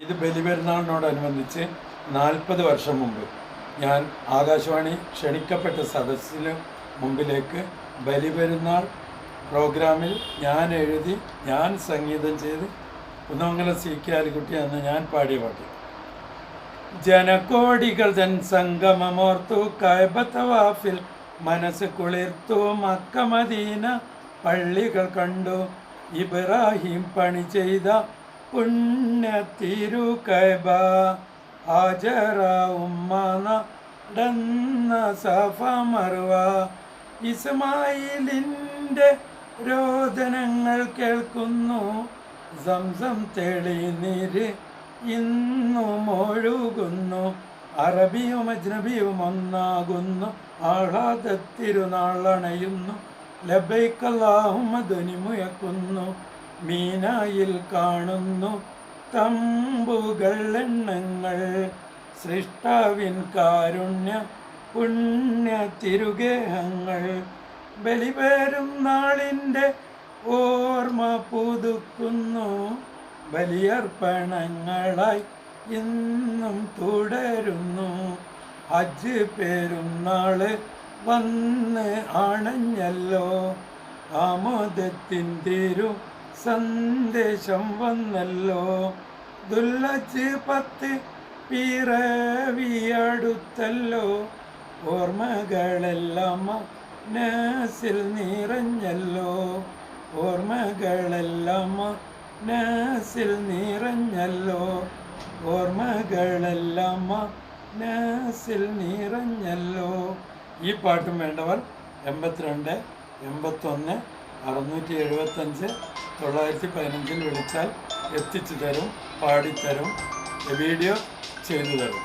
ഇത് ബലിപെരുന്നാളിനോടനുബന്ധിച്ച് 40 വർഷം മുമ്പ് ഞാൻ ആകാശവാണി ക്ഷണിക്കപ്പെട്ട സദസ്സിന് മുമ്പിലേക്ക് ബലിപെരുന്നാൾ പ്രോഗ്രാമിൽ ഞാൻ എഴുതി, ഞാൻ സംഗീതം ചെയ്ത് കുന്നമംഗലം CK ആലിക്കുട്ടി അന്ന് ഞാൻ പാടിയ പാട്ട്. ജനകോടികൾ തൻ സംഗമമോർത്തു കഅബത്തവാഫിൽ മനസ്സ് കുളിർത്തു, മക്ക മദീന പള്ളികൾ കണ്ടു, ഇബ്രാഹിം പണി ചെയ്ത പുണ്യ തിരു കഅബ, ഹാജറ ഉമ്മ നടന്ന സഫ മർവ, ഇസ്മായിലിൻ്റെ രോദനങ്ങൾ കേൾക്കുന്നു, സംസം തെളിനീര് ഇന്നും ഒഴുകുന്നു, അറബിയും അജ്നബിയും ഒന്നാകുന്നു, ആഹ്ലാദത്തിരുനാളണയുന്നു, ലബൈക അല്ലാഹുമ്മ ധ്വനി മുഴക്കുന്നു, മീനായിൽ കാണുന്നു തമ്പുകൾ എണ്ണങ്ങൾ, സൃഷ്ടാവിൻ കാരുണ്യ പുണ്യ തിരുഗേഹങ്ങൾ, ബലിപെരുന്നാളിൻ്റെ ഓർമ്മ പുതുക്കുന്നു, ബലിയർപ്പണങ്ങളായി ഇന്നും തുടരുന്നു, ഹജ്ജ് പെരുന്നാള് വന്ന് അണഞ്ഞല്ലോ, ആമോദത്തിൻ തിരു സന്ദേശം വന്നല്ലോ, ദുൽഹജ്ജ് 10 പിറവിയടുത്തല്ലോ, ഓർമ്മകളെല്ലാം മനസ്സിൽ നിറഞ്ഞല്ലോ, ഓർമ്മകളെല്ലാം മനസ്സിൽ നിറഞ്ഞല്ലോ, ഓർമ്മകളെല്ലാം മനസ്സിൽ നിറഞ്ഞല്ലോ. ഈ പാട്ടും വേണ്ടവർ 82 81 675 915 വിളിച്ചാൽ എത്തിച്ചു തരും, പാടിത്തരും, വീഡിയോ ചെയ്തു തരും.